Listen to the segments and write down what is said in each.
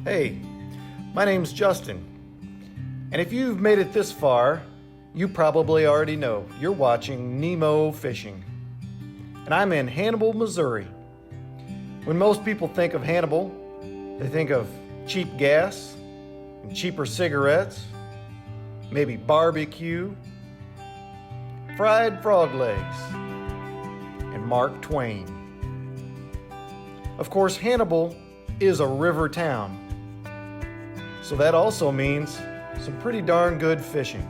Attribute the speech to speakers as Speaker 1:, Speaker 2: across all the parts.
Speaker 1: Hey, my name's Justin, and if you've made it this far, you probably already know you're watching NEMO Fishing, and I'm in Hannibal, Missouri. When most people think of Hannibal, they think of cheap gas and cheaper cigarettes, maybe barbecue, fried frog legs, and Mark Twain. Of course, Hannibal is a river town, so that also means some pretty darn good fishing.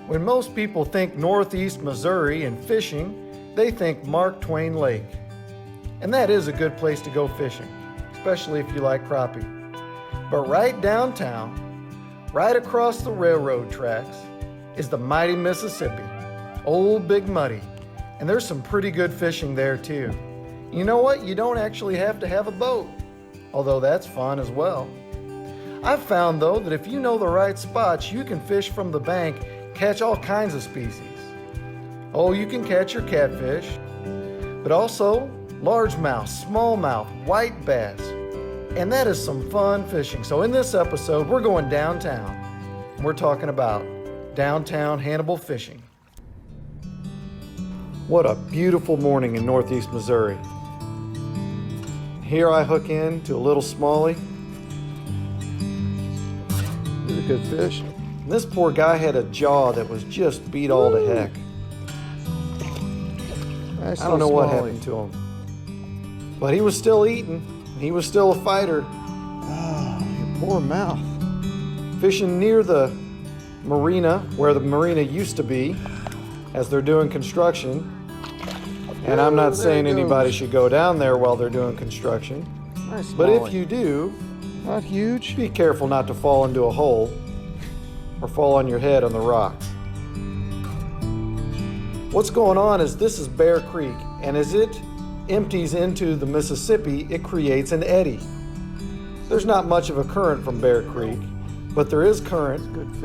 Speaker 1: When most people think Northeast Missouri and fishing, they think Mark Twain Lake. And that is a good place to go fishing, especially if you like crappie. But right downtown, right across the railroad tracks, is the mighty Mississippi, Old Big Muddy. And there's some pretty good fishing there too. You know what? You don't actually have to have a boat, although that's fun as well. I've found though that if you know the right spots, you can fish from the bank, catch all kinds of species. Oh, you can catch your catfish, but also largemouth, smallmouth, white bass, and that is some fun fishing. So in this episode, we're going downtown. We're talking about downtown Hannibal fishing. What a beautiful morning in Northeast Missouri. Here I hook into a little smallie. He's a good fish. And this poor guy had a jaw that was just beat all to heck.
Speaker 2: Nice,
Speaker 1: I don't know what happened to him. But he was still eating. He was still a fighter.
Speaker 2: Oh, your poor mouth.
Speaker 1: Fishing near the marina, where the marina used to be, as they're doing construction. And I'm not saying anybody should go down there while they're doing construction.
Speaker 2: Nice,
Speaker 1: but if you do,
Speaker 2: not huge.
Speaker 1: Be careful not to fall into a hole or fall on your head on the rocks. What's going on is this is Bear Creek, and as it empties into the Mississippi, it creates an eddy. There's not much of a current from Bear Creek, but there is current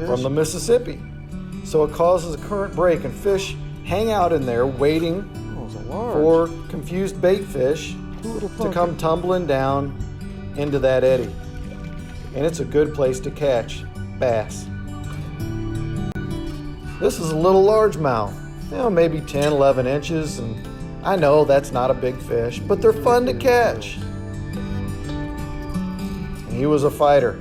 Speaker 1: from the Mississippi. So it causes a current break, and fish hang out in there waiting for confused bait fish to come tumbling down into that eddy. And it's a good place to catch bass. This is a little largemouth, maybe 10, 11 inches, and I know that's not a big fish, but they're fun to catch. And he was a fighter.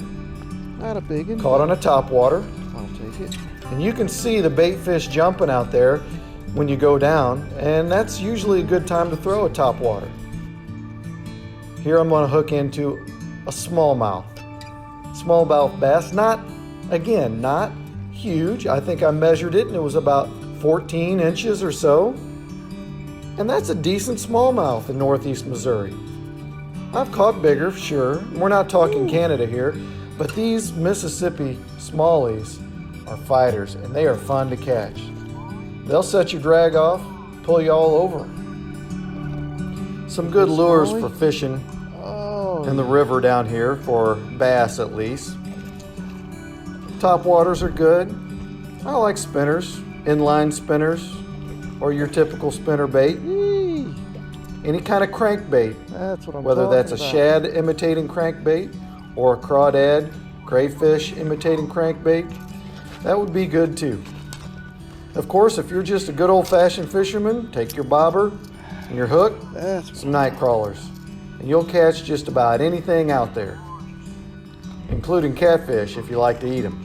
Speaker 2: Not a big one.
Speaker 1: Caught on a topwater.
Speaker 2: I'll take it.
Speaker 1: And you can see the bait fish jumping out there when you go down, and that's usually a good time to throw a topwater. Here I'm going to hook into a smallmouth. Smallmouth bass, not huge. I think I measured it and it was about 14 inches or so. And that's a decent smallmouth in Northeast Missouri. I've caught bigger, sure. We're not talking Canada here, but these Mississippi smallies are fighters and they are fun to catch. They'll set your drag off, pull you all over. Some good lures for fishing in the river down here, for bass at least. Top waters are good. I like spinners, inline spinners, or your typical spinner bait. Any kind of crankbait.
Speaker 2: That's what I'm
Speaker 1: Whether that's a
Speaker 2: about.
Speaker 1: shad imitating crankbait or a crawdad, crayfish imitating crankbait, that would be good too. Of course, if you're just a good old-fashioned fisherman, take your bobber and your hook, some night crawlers, and you'll catch just about anything out there, including catfish if you like to eat them.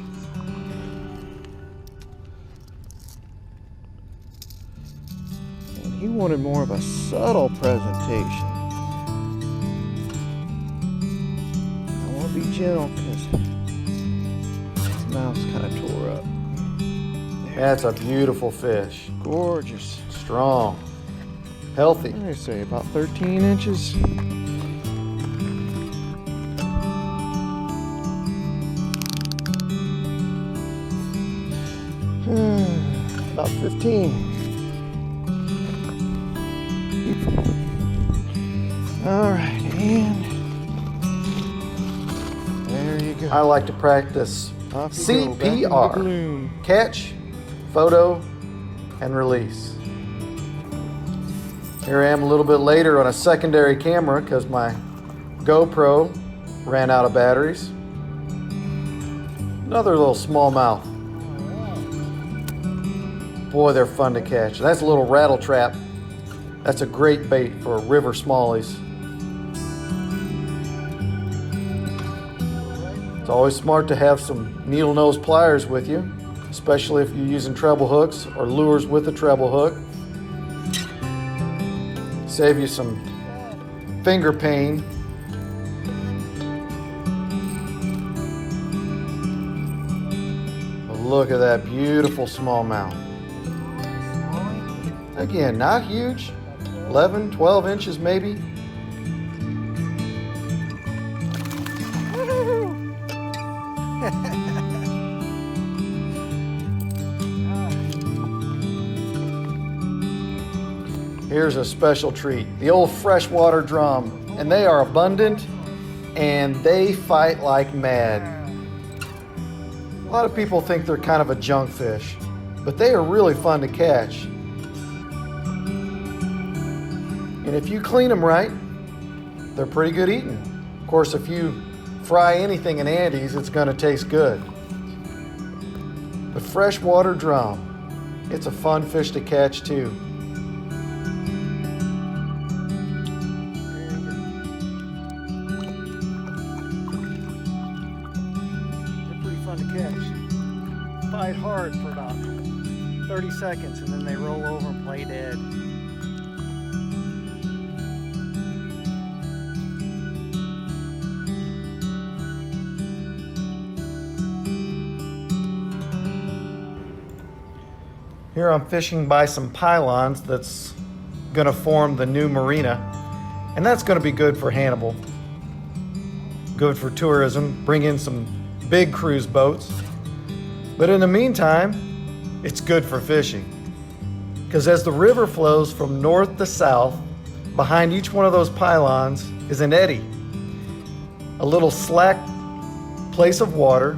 Speaker 2: And he wanted more of a subtle presentation. I want to be gentle because his mouth's kind of tore up.
Speaker 1: That's a beautiful fish.
Speaker 2: Gorgeous.
Speaker 1: Strong. Healthy.
Speaker 2: I say about 13 inches. About 15. All right, and there you go.
Speaker 1: I like to practice
Speaker 2: Off you go, back in the
Speaker 1: CPR.
Speaker 2: balloon.
Speaker 1: Catch, photo, and release. Here I am a little bit later on a secondary camera because my GoPro ran out of batteries. Another little smallmouth. Boy, they're fun to catch. That's a little rattle trap. That's a great bait for river smallies. It's always smart to have some needle nose pliers with you, especially if you're using treble hooks or lures with a treble hook. Save you some finger pain. But look at that beautiful smallmouth. Again, not huge, 11, 12 inches maybe. Here's a special treat, the old freshwater drum, and they are abundant and they fight like mad. A lot of people think they're kind of a junk fish, but they are really fun to catch. And if you clean them right, they're pretty good eating. Of course, if you fry anything in Andes, it's going to taste good. But freshwater drum, it's a fun fish to catch too.
Speaker 3: They're pretty fun to catch. Fight hard for about 30 seconds and then they roll over and play dead.
Speaker 1: Here I'm fishing by some pylons that's gonna form the new marina, and that's gonna be good for Hannibal. Good for tourism, bring in some big cruise boats. But in the meantime, it's good for fishing. Because as the river flows from north to south, behind each one of those pylons is an eddy. A little slack place of water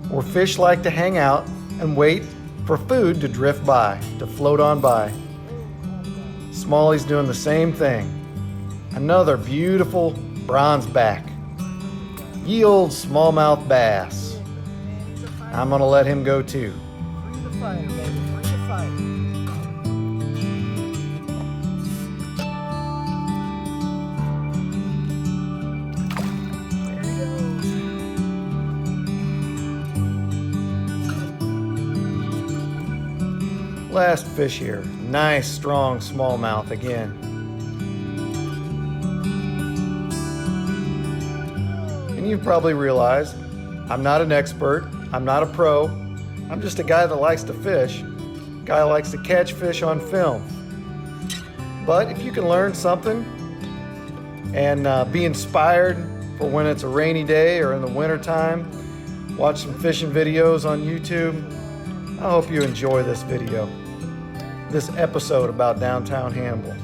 Speaker 1: where fish like to hang out and wait for food to drift by, to float on by. Smalley's doing the same thing. Another beautiful bronze back. Ye old smallmouth bass. I'm gonna let him go too.
Speaker 3: Free the fighter, baby. Free the fighter. There he goes.
Speaker 1: Last fish here. Nice, strong smallmouth again. And you've probably realized I'm not an expert. I'm not a pro. I'm just a guy that likes to fish. A guy who likes to catch fish on film. But if you can learn something and be inspired for when it's a rainy day or in the wintertime, watch some fishing videos on YouTube. I hope you enjoy this video, this episode about downtown Hannibal.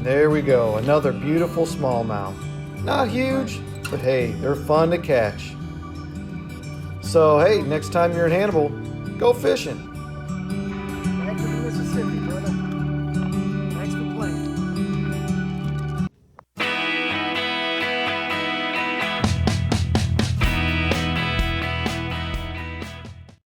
Speaker 1: There we go, another beautiful smallmouth. Not huge, but hey, they're fun to catch. So hey, next time you're in Hannibal, go fishing.